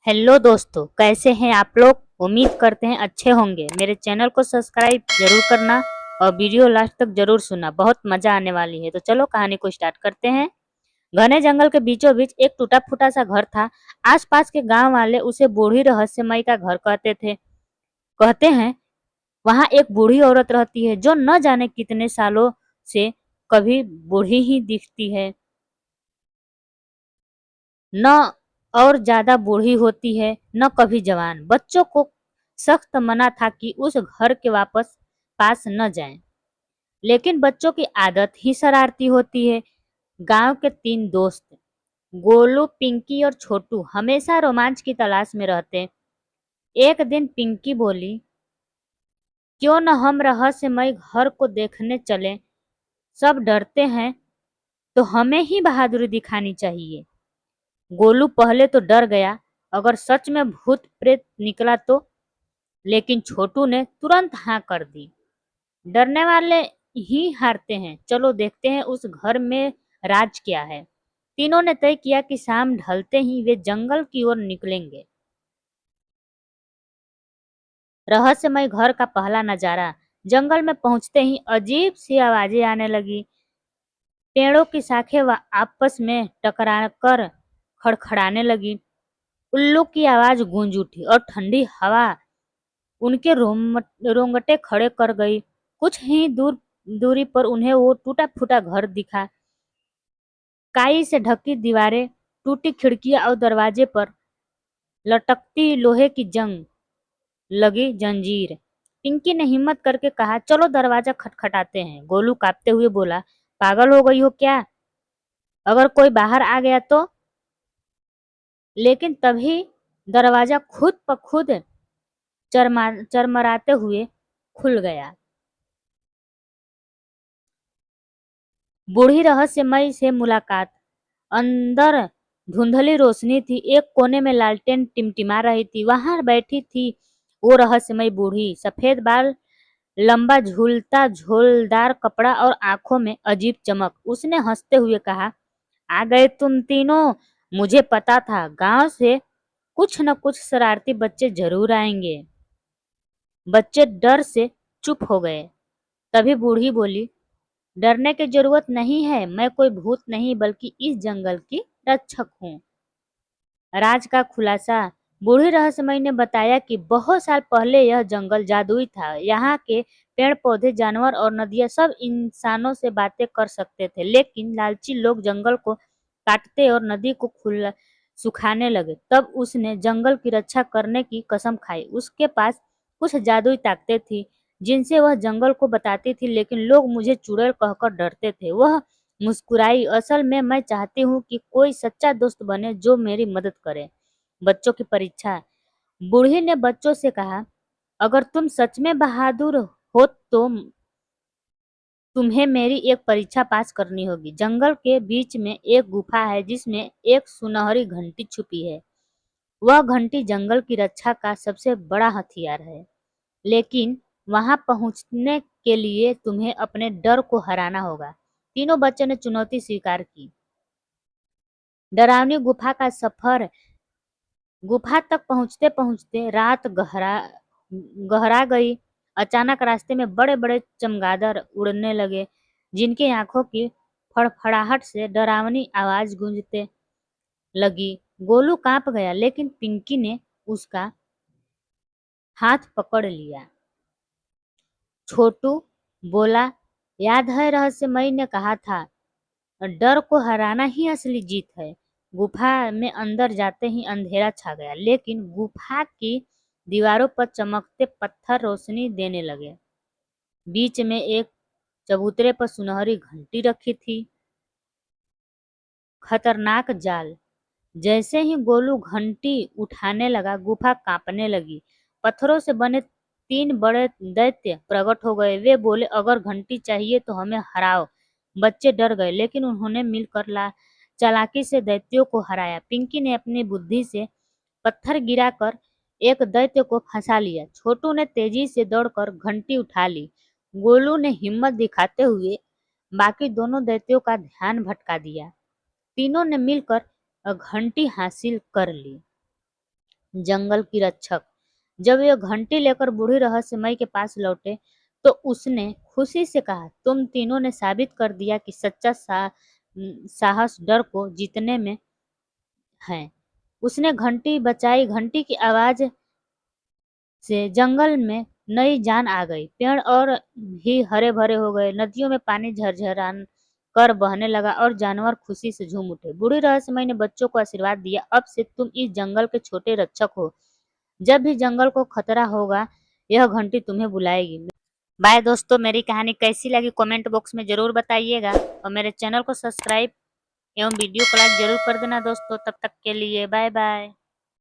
Hello दोस्तों, कैसे हैं आप लोग। उम्मीद करते हैं अच्छे होंगे। मेरे चैनल को सब्सक्राइब जरूर करना और वीडियो लास्ट तक जरूर सुनना, बहुत मजा आने वाली है। तो चलो कहानी को स्टार्ट करते हैं। घने जंगल के बीचों बीच एक टूटा फूटा सा घर था। आसपास के गांव वाले उसे बूढ़ी रहस्यमयी का घर कहते थे। कहते हैं वहां एक बूढ़ी औरत रहती है जो न जाने कितने सालों से कभी बूढ़ी ही दिखती है, न और ज्यादा बूढ़ी होती है न कभी जवान। बच्चों को सख्त मना था कि उस घर के वापस पास न जाएं, लेकिन बच्चों की आदत ही शरारती होती है। गांव के तीन दोस्त गोलू, पिंकी और छोटू हमेशा रोमांच की तलाश में रहते। एक दिन पिंकी बोली, क्यों न हम रहस्यमय घर को देखने चलें। सब डरते हैं तो हमें ही बहादुरी दिखानी चाहिए। गोलू पहले तो डर गया, अगर सच में भूत प्रेत निकला तो। लेकिन छोटू ने तुरंत हाँ कर दी। डरने वाले ही हारते हैं, चलो देखते हैं उस घर में राज क्या है। तीनों ने तय किया कि शाम ढलते ही वे जंगल की ओर निकलेंगे। रहस्यमय घर का पहला नजारा। जंगल में पहुंचते ही अजीब सी आवाजें आने लगी। पेड़ों की शाखें आपस में टकराकर खड़खड़ाने लगी। उल्लू की आवाज गूंज उठी और ठंडी हवा उनके रोंगटे खड़े कर गई। कुछ ही दूरी पर उन्हें वो टूटा फूटा घर दिखा। काई से ढकी दीवारें, टूटी खिड़कियां और दरवाजे पर लटकती लोहे की जंग लगी जंजीर। पिंकी ने हिम्मत करके कहा, चलो दरवाजा खटखटाते हैं। गोलू कांपते हुए बोला, पागल हो गई हो क्या, अगर कोई बाहर आ गया तो। लेकिन तभी दरवाजा खुद ब खुद चरमराते हुए खुल गया। बूढ़ी रहस्यमय से मुलाकात। अंदर धुंधली रोशनी थी, एक कोने में लालटेन टिमटिमा रही थी। वहां बैठी थी वो रहस्यमय बूढ़ी, सफेद बाल, लंबा झूलता झोलदार कपड़ा और आंखों में अजीब चमक। उसने हंसते हुए कहा, आ गए तुम तीनों। मुझे पता था गांव से कुछ न कुछ शरारती बच्चे जरूर आएंगे। बच्चे डर से चुप हो गए। तभी बूढ़ी बोली, डरने की जरूरत नहीं है, मैं कोई भूत नहीं बल्कि इस जंगल की रक्षक हूँ। राज का खुलासा। बूढ़ी रहस्यमयी ने बताया कि बहुत साल पहले यह जंगल जादुई था। यहाँ के पेड़ पौधे, जानवर और नदियां सब इंसानों से बातें कर सकते थे, लेकिन लालची लोग जंगल को काटते और नदी को खुला सुखाने लगे। तब उसने जंगल की रक्षा करने की कसम खाई। उसके पास कुछ जादुई ताकतें थी जिनसे वह जंगल को बताती थी, लेकिन लोग मुझे चुड़ैल कहकर डरते थे। वह मुस्कुराई, असल में मैं चाहती हूँ कि कोई सच्चा दोस्त बने जो मेरी मदद करे। बच्चों की परीक्षा। बूढ़ी ने बच्चों से कहा, अगर तुम सच में बहादुर हो तो तुम्हें मेरी एक परीक्षा पास करनी होगी। जंगल के बीच में एक गुफा है जिसमें एक सुनहरी घंटी छुपी है। वह घंटी जंगल की रक्षा का सबसे बड़ा हथियार है, लेकिन वहां पहुंचने के लिए तुम्हें अपने डर को हराना होगा। तीनों बच्चों ने चुनौती स्वीकार की। डरावनी गुफा का सफर। गुफा तक पहुंचते पहुंचते रात गहरा गहरा गई। अचानक रास्ते में बड़े बड़े चमगादड़ उड़ने लगे, जिनकी आंखों की फड़फड़ाहट से डरावनी आवाज गूंजते लगी। गोलू कांप गया, लेकिन पिंकी ने उसका हाथ पकड़ लिया। छोटू बोला, याद है रहस्यमयी ने कहा था, डर को हराना ही असली जीत है। गुफा में अंदर जाते ही अंधेरा छा गया, लेकिन गुफा की दीवारों पर चमकते पत्थर रोशनी देने लगे। बीच में एक चबूतरे पर सुनहरी घंटी रखी थी। खतरनाक जाल। जैसे ही गोलू घंटी उठाने लगा, गुफा कांपने लगी। पत्थरों से बने तीन बड़े दैत्य प्रकट हो गए। वे बोले, अगर घंटी चाहिए तो हमें हराओ। बच्चे डर गए, लेकिन उन्होंने मिलकर चालाकी से दैत्यों को हराया। पिंकी ने अपनी बुद्धि से पत्थर गिराकर एक दैत्य को फंसा लिया। छोटू ने तेजी से दौड़कर घंटी उठा ली। गोलू ने हिम्मत दिखाते हुए बाकी दोनों दैत्यों का ध्यान भटका दिया। तीनों ने मिलकर घंटी हासिल कर ली। जंगल की रक्षक। जब यह घंटी लेकर बूढ़ी रहस्यमयी के पास लौटे तो उसने खुशी से कहा, तुम तीनों ने साबित कर दिया कि सच्चा साहस डर को जीतने में है। उसने घंटी बजाई। घंटी की आवाज से जंगल में नई जान आ गई। पेड़ और भी हरे भरे हो गए। नदियों में पानी झरझरान कर बहने लगा और जानवर खुशी से झूम उठे। बूढ़ी रहस्यमयी ने बच्चों को आशीर्वाद दिया, अब से तुम इस जंगल के छोटे रक्षक हो। जब भी जंगल को खतरा होगा यह घंटी तुम्हें बुलाएगी। बाय दोस्तों, मेरी कहानी कैसी लगी कमेंट बॉक्स में जरूर बताइएगा और मेरे चैनल को सब्सक्राइब एवं वीडियो को लाइक जरूर कर देना दोस्तों। तब तक के लिए बाय बाय।